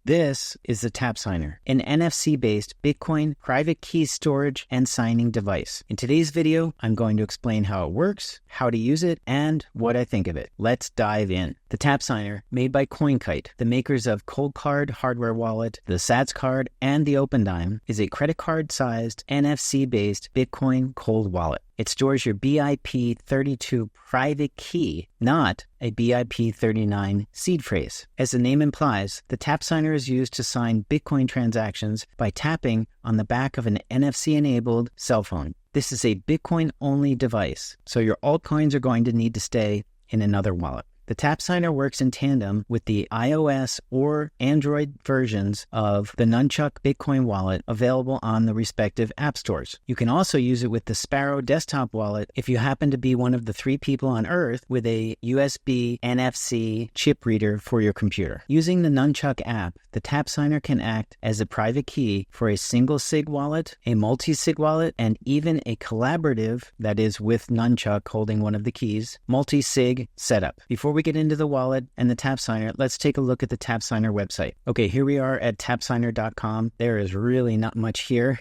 This is the Tapsigner, an NFC-based Bitcoin private key storage and signing device. In today's video, I'm going to explain how it works, how to use it, and what I think of it. Let's dive in. The Tapsigner, made by CoinKite, the makers of Cold Card hardware wallet, the Sats card, and the OpenDime, is a credit card-sized NFC-based Bitcoin cold wallet. It stores your BIP32 private key, not a BIP39 seed phrase. As the name implies, the Tapsigner is used to sign Bitcoin transactions by tapping on the back of an NFC-enabled cell phone. This is a Bitcoin-only device, so your altcoins are going to need to stay in another wallet. The Tapsigner works in tandem with the iOS or Android versions of the Nunchuk Bitcoin wallet available on the respective app stores. You can also use it with the Sparrow desktop wallet if you happen to be one of the 3 people on Earth with a USB NFC chip reader for your computer. Using the Nunchuk app, the Tapsigner can act as a private key for a single SIG wallet, a multi-SIG wallet, and even a collaborative, that is with Nunchuk holding one of the keys, multi-SIG setup. Before we get into the wallet and the Tapsigner, let's take a look at the Tapsigner website. Okay, here we are at tapsigner.com. There is really not much here.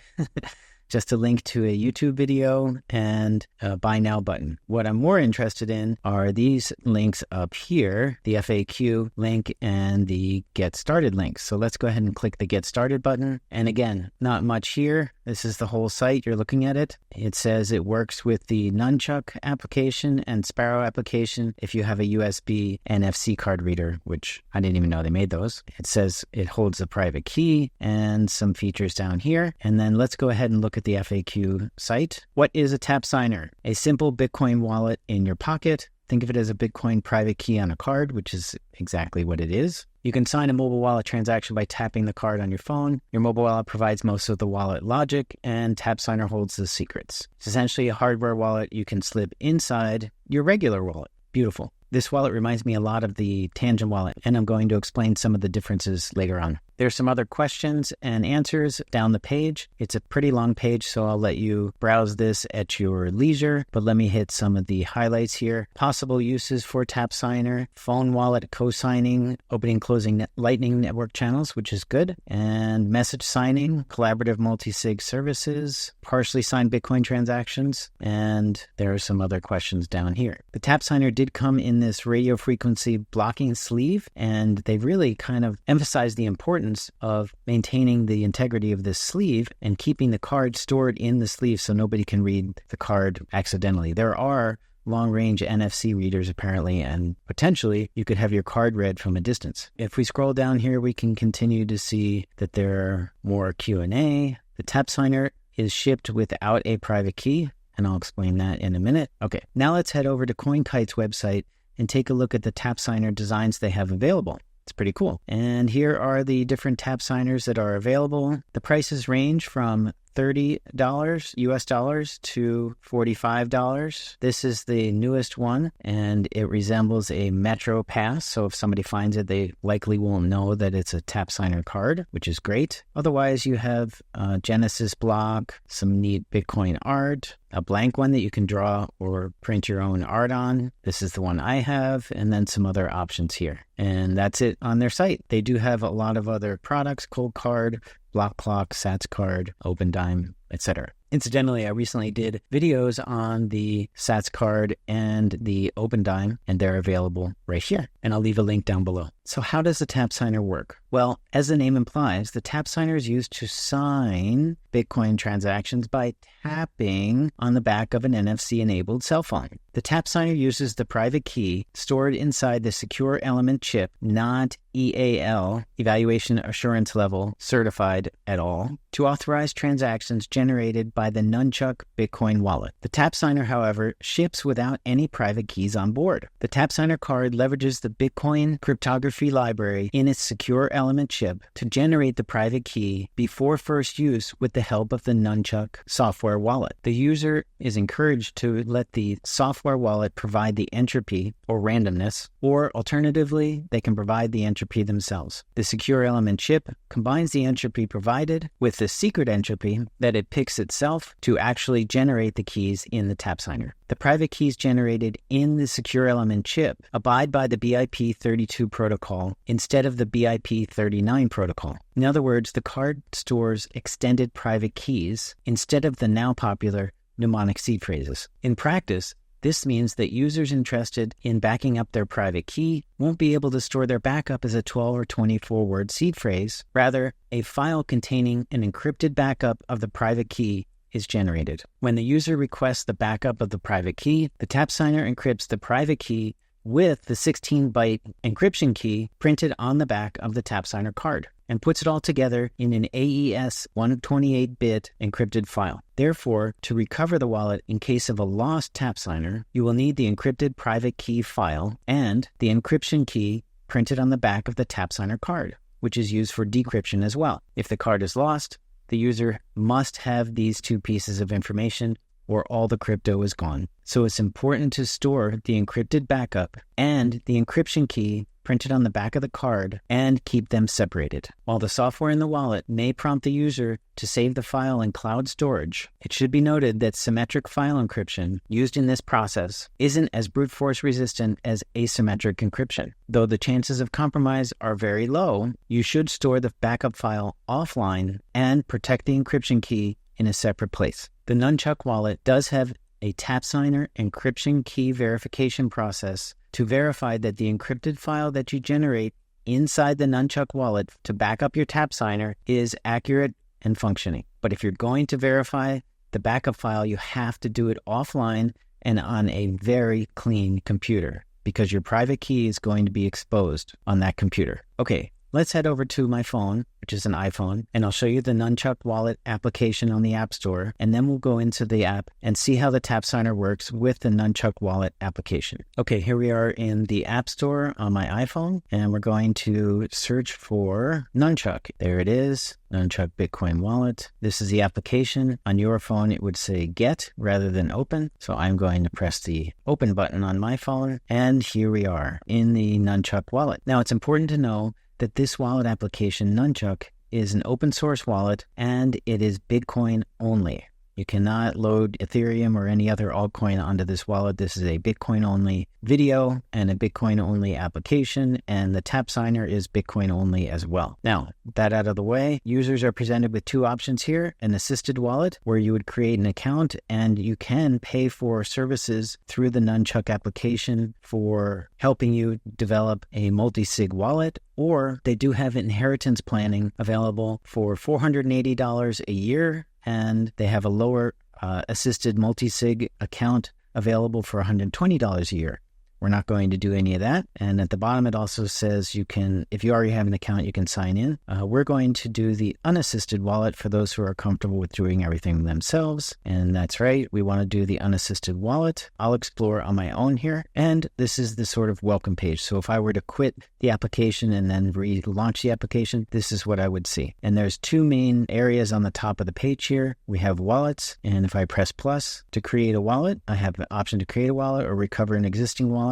Just a link to a YouTube video and a buy now button. What I'm more interested in are these links up here, the FAQ link and the get started link. So let's go ahead and click the get started button. And again, not much here. This is the whole site. You're looking at it. It says it works with the Nunchuk application and Sparrow application if you have a USB NFC card reader, which I didn't even know they made those. It says it holds a private key and some features down here. And then let's go ahead and look at the FAQ site. What is a Tapsigner? A simple Bitcoin wallet in your pocket. Think of it as a Bitcoin private key on a card, which is exactly what it is. You can sign a mobile wallet transaction by tapping the card on your phone. Your mobile wallet provides most of the wallet logic, and Tapsigner holds the secrets. It's essentially a hardware wallet you can slip inside your regular wallet. Beautiful. This wallet reminds me a lot of the Tangem wallet, and I'm going to explain some of the differences later on. There's some other questions and answers down the page. It's a pretty long page, so I'll let you browse this at your leisure, but let me hit some of the highlights here. Possible uses for Tapsigner: phone wallet co-signing, opening and closing Lightning Network channels, which is good, and message signing, collaborative multi-sig services, partially signed Bitcoin transactions, and there are some other questions down here. The Tapsigner did come in this radio frequency blocking sleeve, and they really kind of emphasized the importance of maintaining the integrity of this sleeve and keeping the card stored in the sleeve so nobody can read the card accidentally. There are long-range NFC readers apparently, and potentially you could have your card read from a distance. If we scroll down here, we can continue to see that there are more Q&A. The Tapsigner is shipped without a private key, and I'll explain that in a minute. Okay, now let's head over to CoinKite's website and take a look at the Tapsigner designs they have available. It's pretty cool. And here are the different Tapsigners that are available. The prices range from $30 US dollars to $45. This is the newest one, and it resembles a Metro Pass. So if somebody finds it, they likely won't know that it's a Tapsigner card, which is great. Otherwise, you have a Genesis block, some neat Bitcoin art, a blank one that you can draw or print your own art on. This is the one I have, and then some other options here. And that's it on their site. They do have a lot of other products: Cold Card, Block Clock, Sats card, OpenDime, etc. Incidentally, I recently did videos on the Sats card and the OpenDime, and they're available right here. And I'll leave a link down below. So how does the Tapsigner work? Well, as the name implies, the Tapsigner is used to sign Bitcoin transactions by tapping on the back of an NFC-enabled cell phone. The Tapsigner uses the private key stored inside the secure element chip, not EAL, Evaluation Assurance Level certified at all, to authorize transactions generated by the Nunchuk Bitcoin wallet. The Tapsigner, however, ships without any private keys on board. The Tapsigner card leverages the Bitcoin cryptography library in its secure element chip to generate the private key before first use with the help of the Nunchuk software wallet. The user is encouraged to let the software wallet provide the entropy or randomness, or alternatively, they can provide the entropy themselves. The secure element chip combines the entropy provided with the secret entropy that it picks itself to actually generate the keys in the Tapsigner. The private keys generated in the secure element chip abide by the BIP32 protocol instead of the BIP39 protocol. In other words, the card stores extended private keys instead of the now popular mnemonic seed phrases. In practice, this means that users interested in backing up their private key won't be able to store their backup as a 12 or 24-word seed phrase. Rather, a file containing an encrypted backup of the private key is generated. When the user requests the backup of the private key, the Tapsigner encrypts the private key with the 16-byte encryption key printed on the back of the Tapsigner card and puts it all together in an AES 128-bit encrypted file. Therefore, to recover the wallet in case of a lost Tapsigner, you will need the encrypted private key file and the encryption key printed on the back of the Tapsigner card, which is used for decryption as well. If the card is lost, the user must have these two pieces of information or all the crypto is gone. So it's important to store the encrypted backup and the encryption key printed on the back of the card and keep them separated. While the software in the wallet may prompt the user to save the file in cloud storage, it should be noted that symmetric file encryption used in this process isn't as brute force resistant as asymmetric encryption. Though the chances of compromise are very low, you should store the backup file offline and protect the encryption key in a separate place. The Nunchuk Wallet does have a Tapsigner encryption key verification process to verify that the encrypted file that you generate inside the Nunchuk Wallet to back up your Tapsigner is accurate and functioning. But if you're going to verify the backup file, you have to do it offline and on a very clean computer because your private key is going to be exposed on that computer. Okay. Let's head over to my phone, which is an iPhone, and I'll show you the Nunchuk Wallet application on the App Store, and then we'll go into the app and see how the Tapsigner works with the Nunchuk Wallet application. Okay, here we are in the App Store on my iPhone, and we're going to search for Nunchuk. There it is, Nunchuk Bitcoin Wallet. This is the application. On your phone, it would say Get rather than Open, so I'm going to press the Open button on my phone, and here we are in the Nunchuk Wallet. Now, it's important to know that this wallet application, Nunchuk, is an open source wallet and it is Bitcoin only. You cannot load Ethereum or any other altcoin onto this wallet. This is a Bitcoin only video and a Bitcoin only application, and the Tapsigner is Bitcoin only as well. Now, that out of the way, users are presented with two options here: an assisted wallet, where you would create an account and you can pay for services through the Nunchuk application for helping you develop a multi-sig wallet, or they do have inheritance planning available for $480 a year, and they have a lower assisted multi-sig account available for $120 a year. We're not going to do any of that. And at the bottom, it also says you can, if you already have an account, you can sign in. We're going to do the unassisted wallet for those who are comfortable with doing everything themselves. And that's right, we want to do the unassisted wallet. I'll explore on my own here. And this is the sort of welcome page. So if I were to quit the application and then relaunch the application, this is what I would see. And there's two main areas on the top of the page here. We have wallets. And if I press plus to create a wallet, I have the option to create a wallet or recover an existing wallet.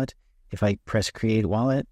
If I press create wallet,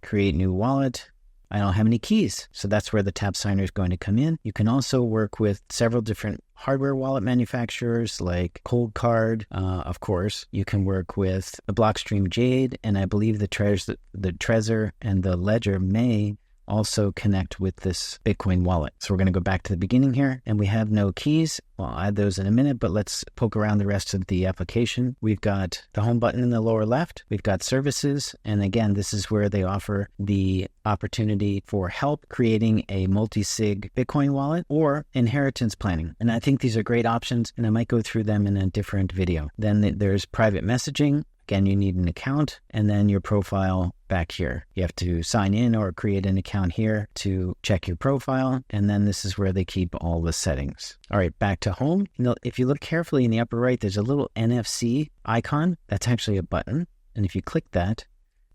create new wallet, I don't have any keys. So that's where the Tapsigner is going to come in. You can also work with several different hardware wallet manufacturers like Cold Card, of course. You can work with the Blockstream Jade, and I believe the Trezor and the Ledger may also connect with this Bitcoin wallet. So we're going to go back to the beginning here, and we have no keys. Well, I'll add those in a minute, but let's poke around the rest of the application. We've got the home button in the lower left. We've got services. And again, this is where they offer the opportunity for help creating a multi-sig Bitcoin wallet or inheritance planning. And I think these are great options, and I might go through them in a different video. Then there's private messaging. Again, you need an account, and then your profile back here. You have to sign in or create an account here to check your profile, and then this is where they keep all the settings. All right, back to home. If you look carefully in the upper right, there's a little NFC icon. That's actually a button, and if you click that,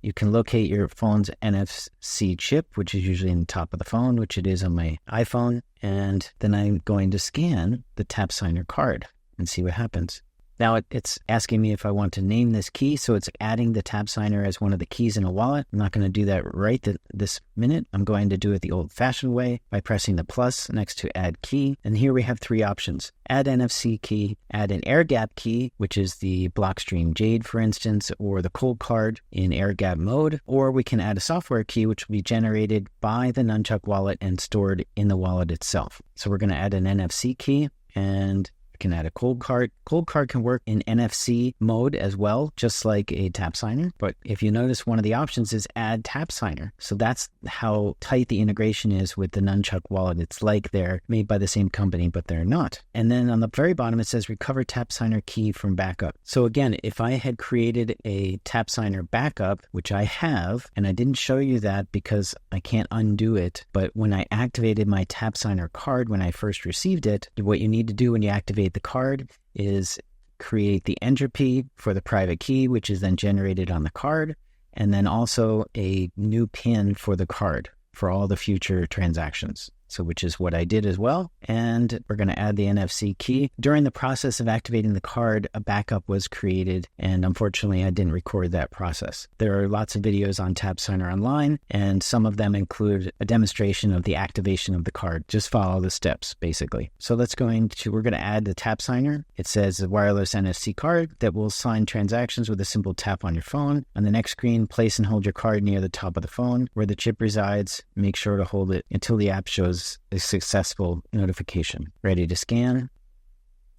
you can locate your phone's NFC chip, which is usually in the top of the phone, which it is on my iPhone, and then I'm going to scan the Tapsigner card and see what happens. Now it's asking me if I want to name this key, so it's adding the Tapsigner as one of the keys in a wallet. I'm not going to do that right this minute. I'm going to do it the old-fashioned way by pressing the plus next to add key. And here we have three options: add NFC key, add an air gap key, which is the Blockstream Jade, for instance, or the cold card in air gap mode, or we can add a software key, which will be generated by the Nunchuk wallet and stored in the wallet itself. So we're going to add an NFC key, and we can add a cold card. Cold card can work in NFC mode as well, just like a Tapsigner. But if you notice, one of the options is add Tapsigner. So that's how tight the integration is with the Nunchuk wallet. It's like they're made by the same company, but they're not. And then on the very bottom, it says recover Tapsigner key from backup. So again, if I had created a Tapsigner backup, which I have, and I didn't show you that because I can't undo it, but when I activated my Tapsigner card when I first received it, what you need to do when you activate the card is create the entropy for the private key, which is then generated on the card, and then also a new PIN for the card for all the future transactions. So which is what I did as well. And we're going to add the NFC key. During the process of activating the card, a backup was created, and unfortunately I didn't record that process. There are lots of videos on Tapsigner online, and some of them include a demonstration of the activation of the card. Just follow the steps, basically. So we're going to add the Tapsigner. It says a wireless NFC card that will sign transactions with a simple tap on your phone. On the next screen, place and hold your card near the top of the phone where the chip resides. Make sure to hold it until the app shows a successful notification. Ready to scan.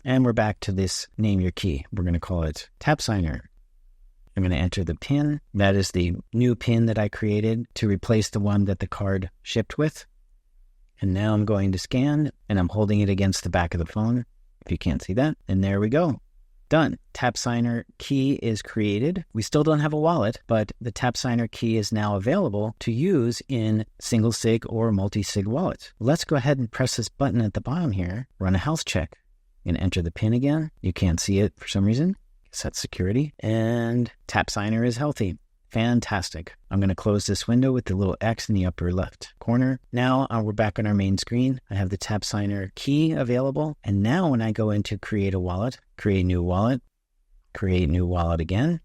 And we're back to this name your key. We're going to call it Tapsigner. I'm going to enter the PIN. That is the new PIN that I created to replace the one that the card shipped with. And now I'm going to scan, and I'm holding it against the back of the phone, if you can't see that. And there we go. Done. Tapsigner key is created. We still don't have a wallet, but the Tapsigner key is now available to use in single sig or multi-sig wallets. Let's go ahead and press this button at the bottom here, run a health check, and enter the PIN again. You can't see it for some reason. Set security, and Tapsigner is healthy. Fantastic. I'm going to close this window with the little X in the upper left corner. Now we're back on our main screen. I have the Tapsigner key available. And now when I go into create a wallet, create new wallet again.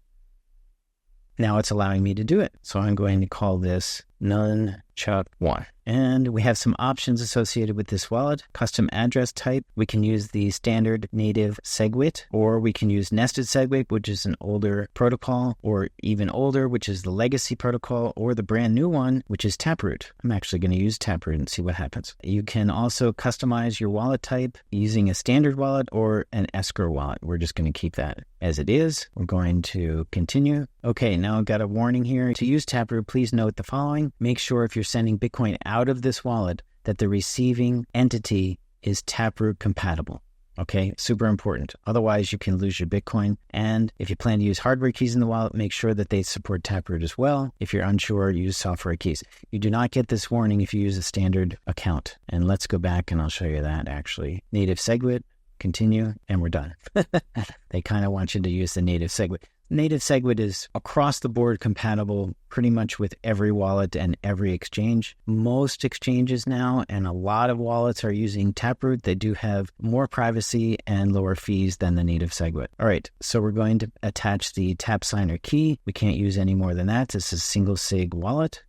Now it's allowing me to do it. So I'm going to call this Nunchuk 1. And we have some options associated with this wallet. Custom address type. We can use the standard native SegWit, or we can use nested SegWit, which is an older protocol, or even older, which is the legacy protocol, or the brand new one, which is Taproot. I'm actually going to use Taproot and see what happens. You can also customize your wallet type using a standard wallet or an escrow wallet. We're just going to keep that as it is. We're going to continue. Okay, now I've got a warning here. To use Taproot, please note the following. Make sure if you're sending Bitcoin out of this wallet that the receiving entity is Taproot compatible. Okay, super important. Otherwise, you can lose your Bitcoin. And if you plan to use hardware keys in the wallet, make sure that they support Taproot as well. If you're unsure, use software keys. You do not get this warning if you use a standard account. And let's go back and I'll show you that actually. Native SegWit, continue, and we're done. They kind of want you to use the native SegWit. Native SegWit is across the board compatible pretty much with every wallet and every exchange. Most exchanges now and a lot of wallets are using Taproot. They do have more privacy and lower fees than the native SegWit. All right, so we're going to attach the Tapsigner key. We can't use any more than that. This is a single sig wallet.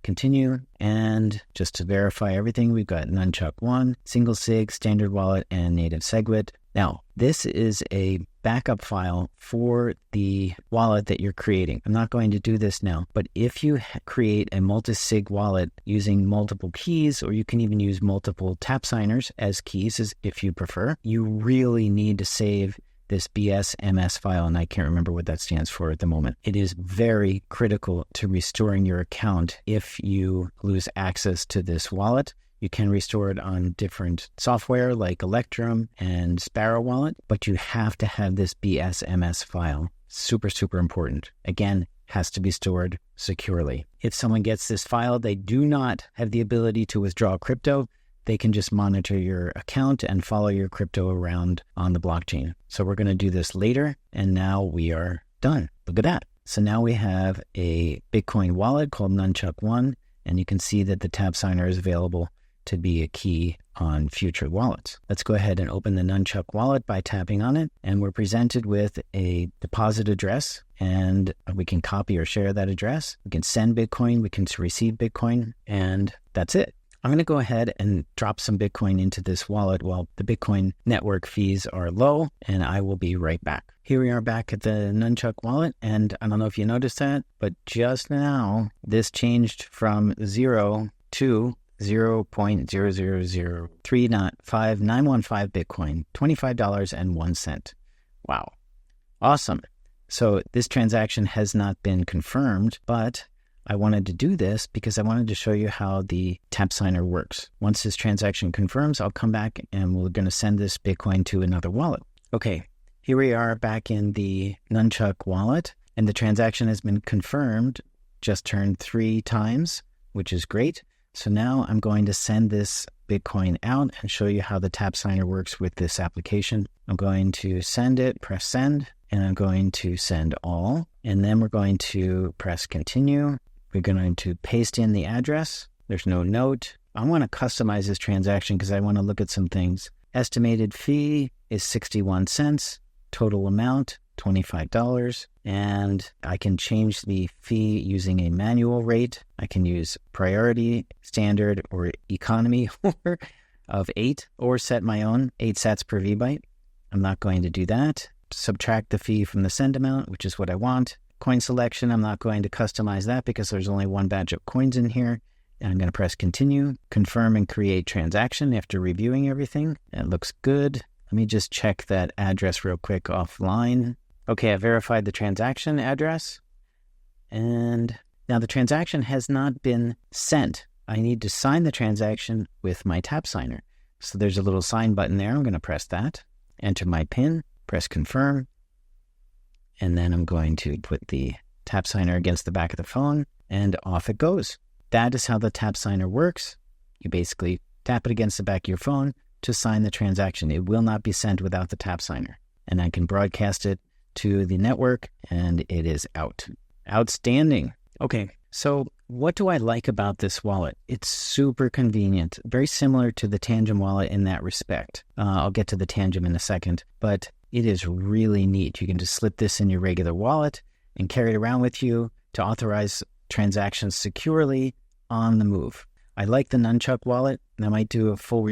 Continue, and just to verify everything, we've got Nunchuk 1, single sig, standard wallet, and native SegWit. Now, this is a backup file for the wallet that you're creating. I'm not going to do this now, but if you create a multi-sig wallet using multiple keys, or you can even use multiple Tapsigners as keys if you prefer, you really need to save this BSMS file, and I can't remember what that stands for at the moment. It is very critical to restoring your account if you lose access to this wallet. You can restore it on different software like Electrum and Sparrow Wallet, but you have to have this BSMS file. Super, super important. Again, has to be stored securely. If someone gets this file, they do not have the ability to withdraw crypto. They can just monitor your account and follow your crypto around on the blockchain. So we're going to do this later, and now we are done. Look at that. So now we have a Bitcoin wallet called Nunchuk 1, and you can see that the Tapsigner is available to be a key on future wallets. Let's go ahead and open the Nunchuk wallet by tapping on it. And we're presented with a deposit address, and we can copy or share that address. We can send Bitcoin, we can receive Bitcoin, and that's it. I'm going to go ahead and drop some Bitcoin into this wallet while the Bitcoin network fees are low, and I will be right back. Here we are back at the Nunchuk wallet, and I don't know if you noticed that, but just now this changed from 0 to 0.0003915 Bitcoin, $25.01. Wow. Awesome. So this transaction has not been confirmed, but I wanted to do this because I wanted to show you how the Tapsigner works. Once this transaction confirms, I'll come back and we're going to send this Bitcoin to another wallet. Okay, here we are back in the Nunchuk wallet, and the transaction has been confirmed, just turned 3 times, which is great. So now I'm going to send this Bitcoin out and show you how the Tapsigner works with this application. I'm going to send it, press send, and I'm going to send all. And then we're going to press continue. We're going to paste in the address. There's no note. I want to customize this transaction because I want to look at some things. Estimated fee is 61 cents. Total amount, $25. And I can change the fee using a manual rate. I can use priority, standard, or economy of 8, or set my own 8 sats per VByte. I'm not going to do that. Subtract the fee from the send amount, which is what I want. Coin selection, I'm not going to customize that because there's only one batch of coins in here. And I'm going to press continue, confirm and create transaction after reviewing everything. It looks good. Let me just check that address real quick offline. Okay, I verified the transaction address. And now the transaction has not been sent. I need to sign the transaction with my Tapsigner. So there's a little sign button there. I'm going to press that, enter my PIN, press confirm. And then I'm going to put the Tapsigner against the back of the phone, and off it goes. That is how the Tapsigner works. You basically tap it against the back of your phone to sign the transaction. It will not be sent without the Tapsigner. And I can broadcast it to the network, and it is out. Outstanding. Okay, so what do I like about this wallet? It's super convenient, very similar to the Tangem wallet in that respect. I'll get to the Tangem in a second, but it is really neat. You can just slip this in your regular wallet and carry it around with you to authorize transactions securely on the move. I like the Nunchuk wallet, and I might do a full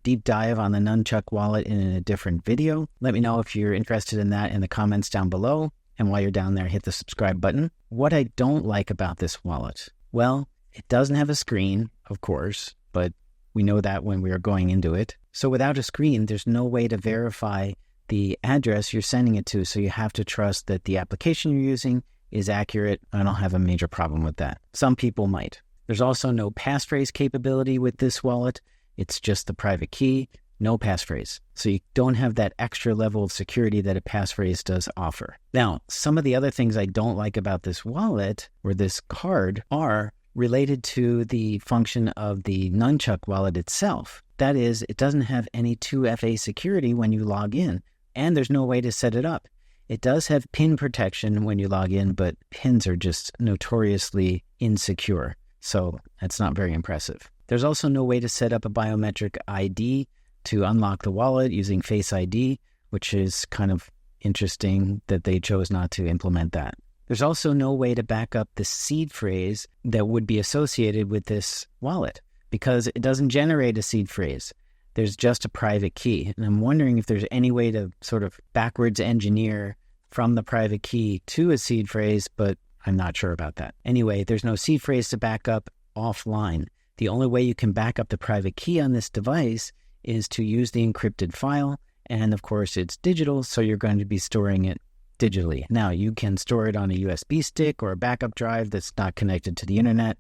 deep dive on the Nunchuk wallet in a different video. Let me know if you're interested in that in the comments down below. And while you're down there, hit the subscribe button. What I don't like about this wallet, well, it doesn't have a screen, of course, but we know that when we are going into it. So without a screen, there's no way to verify the address you're sending it to. So you have to trust that the application you're using is accurate. I don't have a major problem with that. Some people might. There's also no passphrase capability with this wallet. It's just the private key, no passphrase. So you don't have that extra level of security that a passphrase does offer. Now, some of the other things I don't like about this wallet or this card are related to the function of the Nunchuk wallet itself. That is, it doesn't have any 2FA security when you log in, and there's no way to set it up. It does have PIN protection when you log in, but PINs are just notoriously insecure. So that's not very impressive. There's also no way to set up a biometric ID to unlock the wallet using Face ID, which is kind of interesting that they chose not to implement that. There's also no way to back up the seed phrase that would be associated with this wallet because it doesn't generate a seed phrase. There's just a private key. And I'm wondering if there's any way to sort of backwards engineer from the private key to a seed phrase, but I'm not sure about that. Anyway, there's no seed phrase to back up offline. The only way you can back up the private key on this device is to use the encrypted file. And of course, it's digital, so you're going to be storing it digitally. Now, you can store it on a USB stick or a backup drive that's not connected to the internet,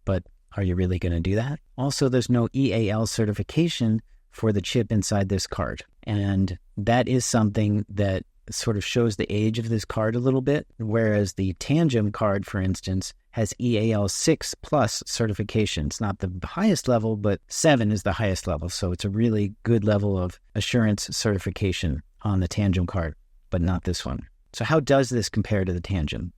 but are you really going to do that? Also, there's no EAL certification for the chip inside this card. And that is something that sort of shows the age of this card a little bit, whereas the Tangem card, for instance, has EAL 6 plus certification. It's not the highest level, but 7 is the highest level. So it's a really good level of assurance certification on the Tangem card, but not this one. So how does this compare to the Tangem?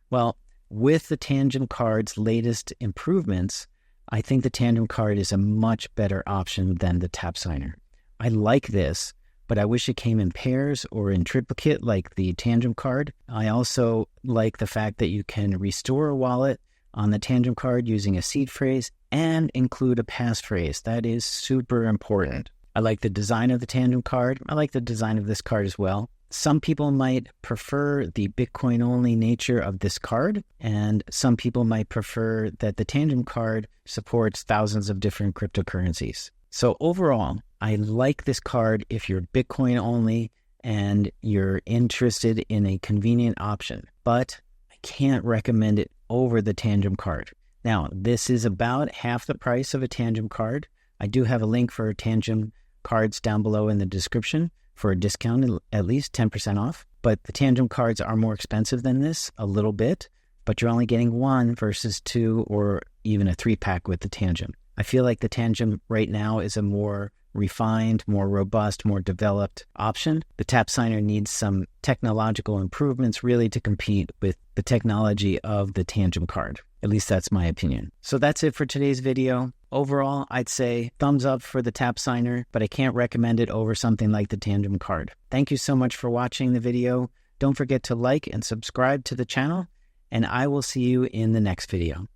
Well, with the Tangem card's latest improvements, I think the Tangem card is a much better option than the Tapsigner. I like this, but I wish it came in pairs or in triplicate like the Tangem card. I also like the fact that you can restore a wallet on the Tangem card using a seed phrase and include a passphrase. That is super important. I like the design of the Tangem card. I like the design of this card as well. Some people might prefer the Bitcoin-only nature of this card, and some people might prefer that the Tangem card supports thousands of different cryptocurrencies. So overall, I like this card if you're Bitcoin only and you're interested in a convenient option, but I can't recommend it over the Tangem card. Now, this is about half the price of a Tangem card. I do have a link for Tangem cards down below in the description for a discount, at least 10% off. But the Tangem cards are more expensive than this, a little bit, but you're only getting one versus two or even a 3-pack with the Tangem. I feel like the Tangem right now is a more refined, more robust, more developed option. The Tapsigner needs some technological improvements really to compete with the technology of the Tangem card. At least that's my opinion. So that's it for today's video. Overall, I'd say thumbs up for the Tapsigner, but I can't recommend it over something like the Tangem card. Thank you so much for watching the video. Don't forget to like and subscribe to the channel, and I will see you in the next video.